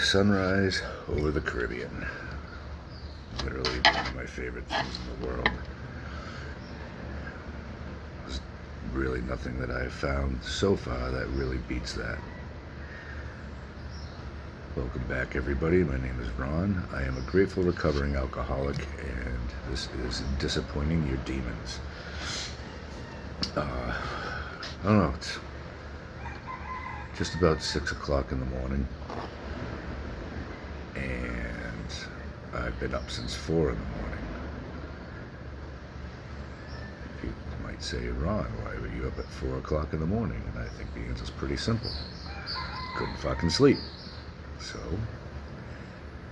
Sunrise over the Caribbean. Literally one of my favorite things in the world. There's really nothing that I've found so far that really beats that. Welcome back, everybody. My name is Ron. I am a grateful recovering alcoholic, and this is Disappointing Your Demons. I don't know, it's just about 6 o'clock in the morning, and I've been up since 4 in the morning. People might say, Ron, why were you up at 4 o'clock in the morning? And I think the answer's pretty simple. Couldn't fucking sleep. So,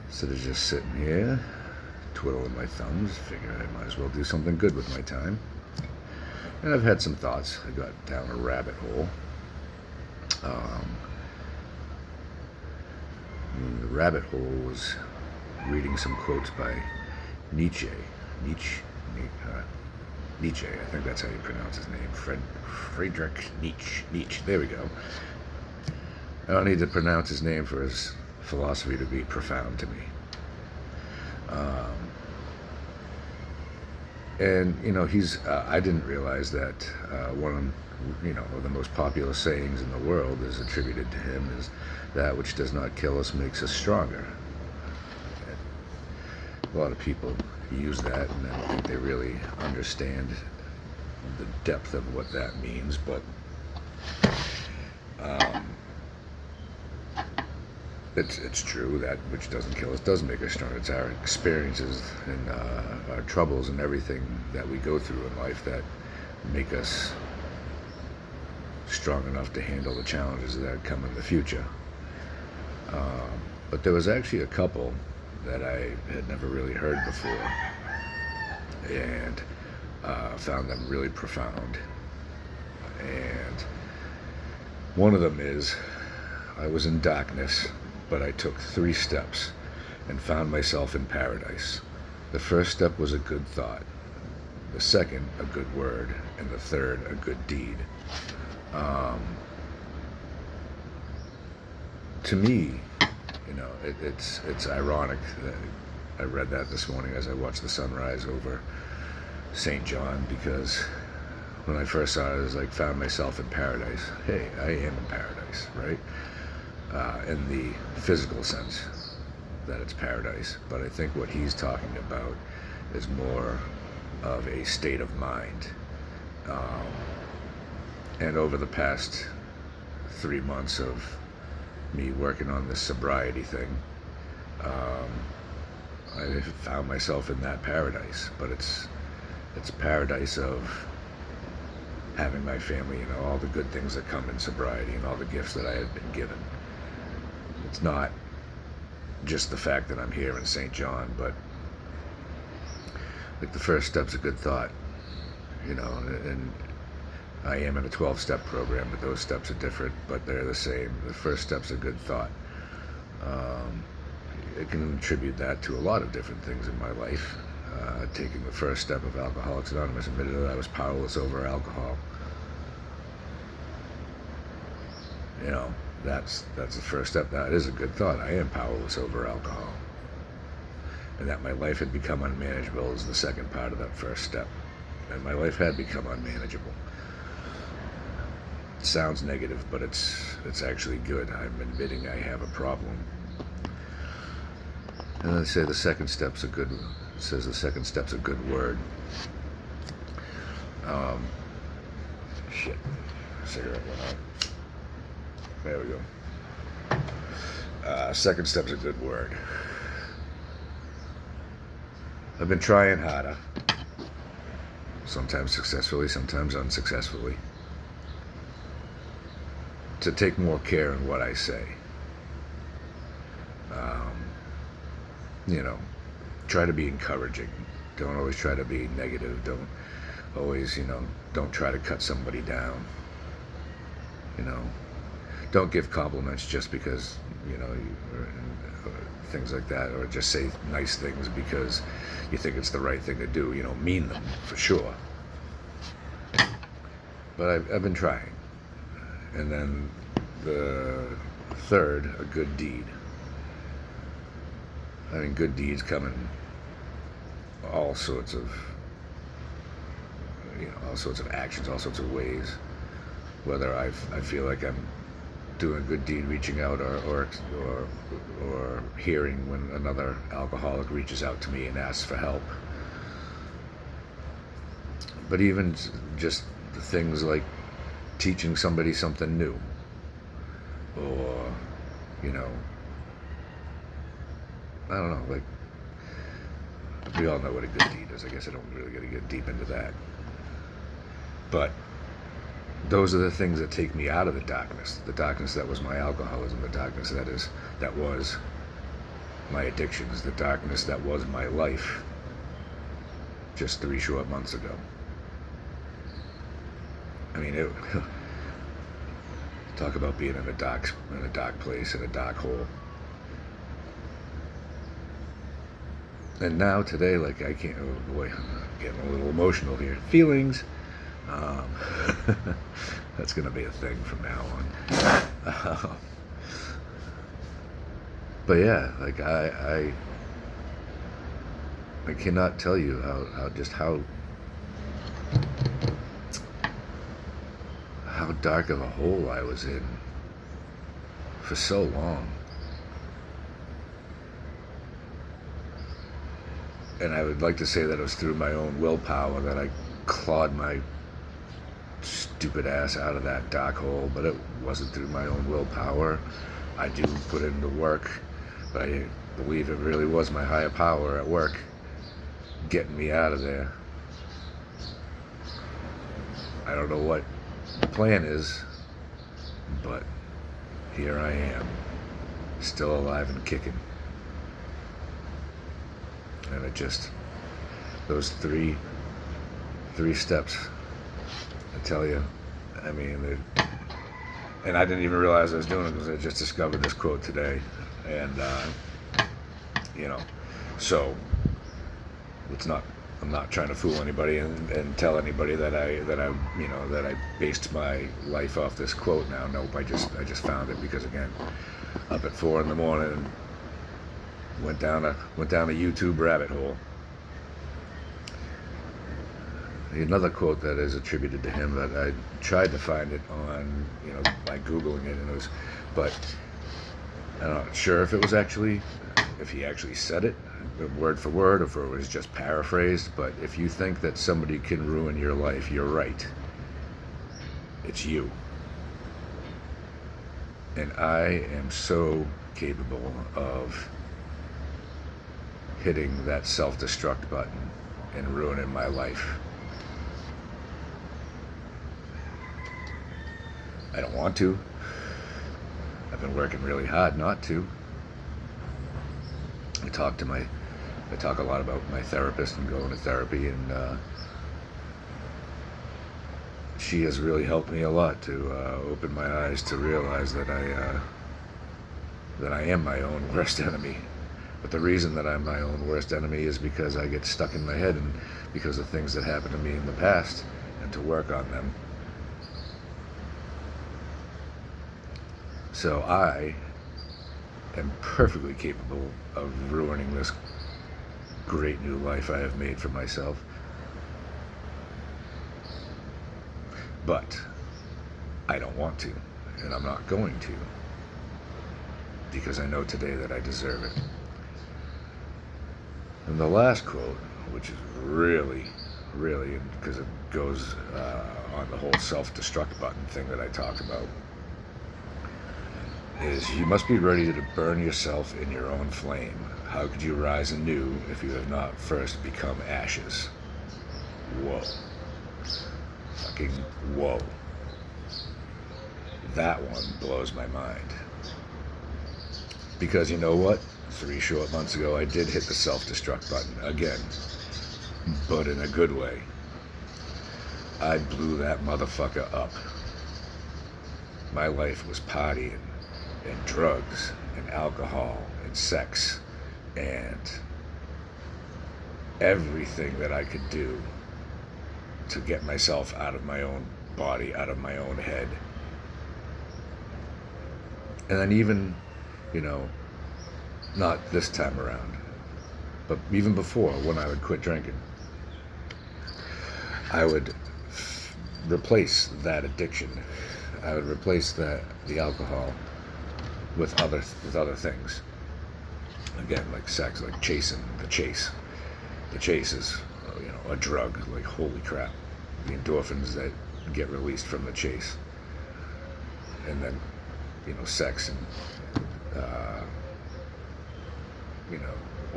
instead of just sitting here, twiddling my thumbs, figure I might as well do something good with my time. And I've had some thoughts. I got down a rabbit hole. The rabbit hole was reading some quotes by Nietzsche. Nietzsche, I think that's how you pronounce his name. Friedrich Nietzsche. There we go. I don't need to pronounce his name for his philosophy to be profound to me. And, I didn't realize that one of the most popular sayings in the world is attributed to him is, that which does not kill us makes us stronger. And a lot of people use that, and I don't think they really understand the depth of what that means, but it's true. That which doesn't kill us does make us stronger. It's our experiences and our troubles and everything that we go through in life that make us strong enough to handle the challenges that come in the future. But there was actually a couple that I had never really heard before, and found them really profound. And one of them is, I was in darkness, but I took 3 steps and found myself in paradise. The first step was a good thought, the second a good word, and the third a good deed. To me, it's ironic that I read that this morning as I watched the sunrise over St. John, because when I first saw it, I was like, found myself in paradise. Hey, I am in paradise, right? In the physical sense that it's paradise. But I think what he's talking about is more of a state of mind. And over the past 3 months of me working on this sobriety thing, I found myself in that paradise. But it's paradise of having my family, all the good things that come in sobriety and all the gifts that I have been given. It's not just the fact that I'm here in St. John, but like the first step's a good thought, and I am in a 12-step program, but those steps are different, but they're the same. The first step's a good thought. I can attribute that to a lot of different things in my life. Taking the first step of Alcoholics Anonymous admitted that I was powerless over alcohol. That's the first step. That is a good thought. I am powerless over alcohol. And that my life had become unmanageable is the second part of that first step. And my life had become unmanageable. It sounds negative, but it's actually good. I'm admitting I have a problem. And they say the second step's a good word. Cigarette went out. There we go. Second step's a good word. I've been trying harder. Sometimes successfully, sometimes unsuccessfully. To take more care in what I say. Try to be encouraging. Don't always try to be negative. Don't always, don't try to cut somebody down. Don't give compliments just because, or things like that, or just say nice things because you think it's the right thing to do. Mean them, for sure. But I've been trying. And then the third, a good deed. I mean, good deeds come in all sorts of, all sorts of actions, all sorts of ways. Whether I feel like I'm doing a good deed, reaching out, or hearing when another alcoholic reaches out to me and asks for help. But even just things like teaching somebody something new, or I don't know, like, we all know what a good deed is. I guess I don't really got to get deep into that. But those are the things that take me out of the darkness that was my alcoholism, the darkness that was my addictions, the darkness that was my life just 3 short months ago. I mean, talk about being in a dark place, in a dark hole. And now today, like, I can't, oh boy, I'm getting a little emotional here. Feelings. That's going to be a thing from now on. But yeah, like, I cannot tell you how dark of a hole I was in for so long. And I would like to say that it was through my own willpower that I clawed my stupid ass out of that dark hole, but it wasn't through my own willpower. I do put in the work, but I believe it really was my higher power at work getting me out of there. I don't know what the plan is, but here I am, still alive and kicking. And it just, those three steps, I tell you, I mean, and I didn't even realize I was doing it because I just discovered this quote today. And, so I'm not trying to fool anybody and tell anybody that I based my life off this quote now. Nope, I just found it because, again, up at 4 a.m, went down a YouTube rabbit hole. Another quote that is attributed to him, that I tried to find it on, by Googling it, and but I'm not sure if he actually said it word for word, or if it was just paraphrased. But if you think that somebody can ruin your life, you're right. It's you. And I am so capable of hitting that self-destruct button and ruining my life. I don't want to. I've been working really hard not to. I talk a lot about my therapist and going to therapy, and she has really helped me a lot to open my eyes to realize that I am my own worst enemy. But the reason that I'm my own worst enemy is because I get stuck in my head, and because of things that happened to me in the past, and to work on them. So I am perfectly capable of ruining this great new life I have made for myself. But I don't want to, and I'm not going to, because I know today that I deserve it. And the last quote, which is really, because it goes on the whole self-destruct button thing that I talked about, is, you must be ready to burn yourself in your own flame. How could you rise anew if you have not first become ashes? Whoa. Fucking whoa. That one blows my mind. Because you know what? 3 short months ago, I did hit the self-destruct button again. But in a good way. I blew that motherfucker up. My life was partying, and drugs, and alcohol, and sex, and everything that I could do to get myself out of my own body, out of my own head. And then even, not this time around. But even before, when I would quit drinking, I would replace that addiction. I would replace the alcohol with other things. Again, like sex, like chasing the chase. The chase is, a drug. Like, holy crap, the endorphins that get released from the chase. And then, sex and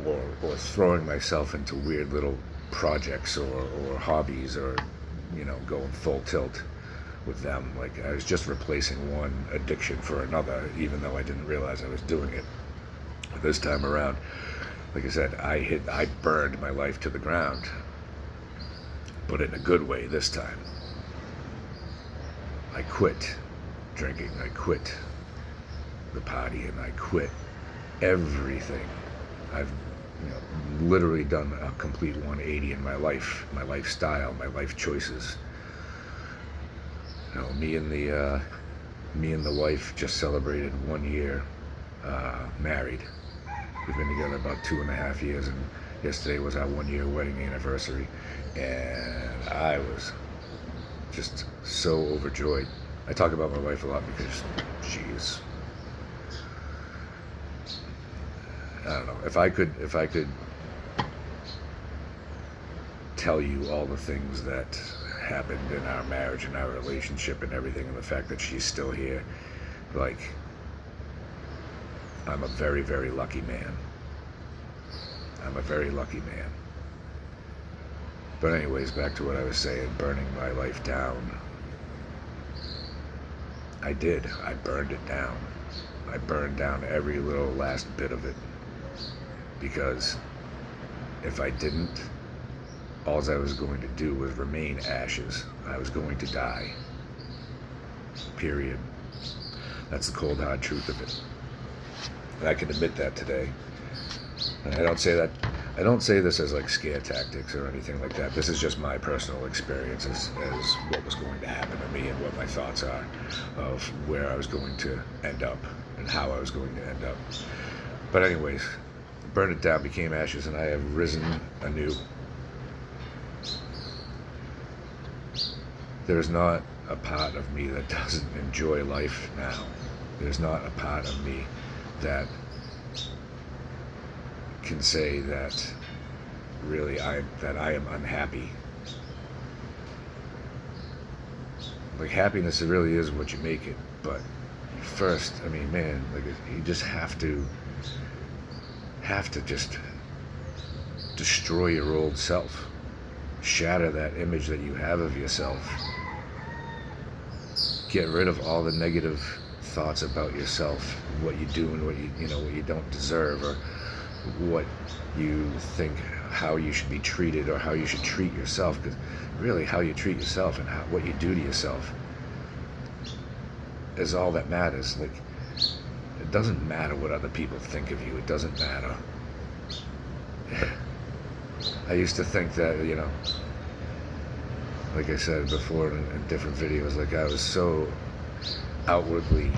or throwing myself into weird little projects or hobbies, or going full tilt with them. Like, I was just replacing one addiction for another, even though I didn't realize I was doing it. This time around, like I said, I burned my life to the ground, but in a good way this time. I quit drinking, I quit the party, and I quit everything. I've literally done a complete 180 in my life, my lifestyle, my life choices. Me and the wife just celebrated 1 year married. We've been together about 2.5 years, and yesterday was our 1 year wedding anniversary, and I was just so overjoyed. I talk about my wife a lot because she's, I don't know, if I could tell you all the things that happened in our marriage and our relationship and everything, and the fact that she's still here, like, I'm a very, very lucky man. I'm a very lucky man. But anyways, back to what I was saying, burning my life down. I did. I burned it down. I burned down every little last bit of it. Because if I didn't, all I was going to do was remain ashes. I was going to die. Period. That's the cold, hard truth of it. And I can admit that today. And I don't say this as like scare tactics or anything like that. This is just my personal experience as what was going to happen to me and what my thoughts are of where I was going to end up and how I was going to end up. But anyways, burned it down, became ashes, and I have risen anew. There's not a part of me that doesn't enjoy life now. There's not a part of me that can say that really I am unhappy. Like, happiness, it really is what you make it. But first, I mean, man, like, you just have to just destroy your old self, shatter that image that you have of yourself, get rid of all the negative thoughts about yourself, what you do and what you don't deserve, or what you think how you should be treated or how you should treat yourself. Because really, how you treat yourself and what you do to yourself is all that matters. Like, it doesn't matter what other people think of you. It doesn't matter. I used to think that, like I said before in different videos, like, I was so outwardly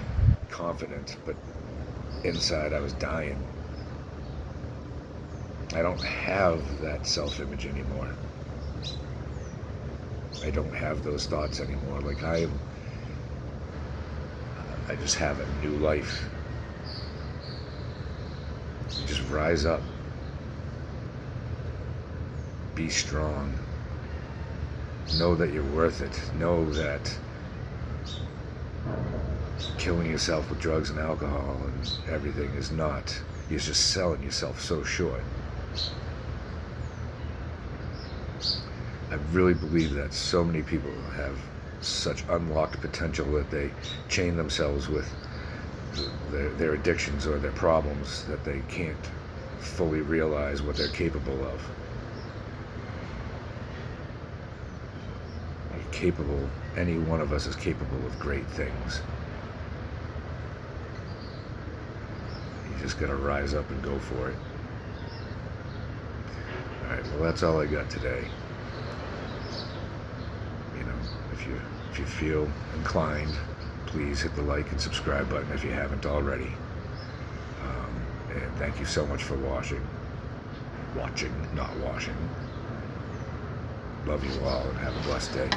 confident, but inside I was dying. I don't have that self-image anymore. I don't have those thoughts anymore. Like, I just have a new life. You just rise up. Be strong. Know that you're worth it. Know that killing yourself with drugs and alcohol and everything is not, you're just selling yourself so short. I really believe that so many people have such unlocked potential that they chain themselves with their addictions or their problems, that they can't fully realize what they're capable of. You're capable, any one of us is capable of great things. You just gotta rise up and go for it. Alright, well, that's all I got today. If you feel inclined, please hit the like and subscribe button if you haven't already. And thank you so much for watching. watching, not washing. Love you all and have a blessed day.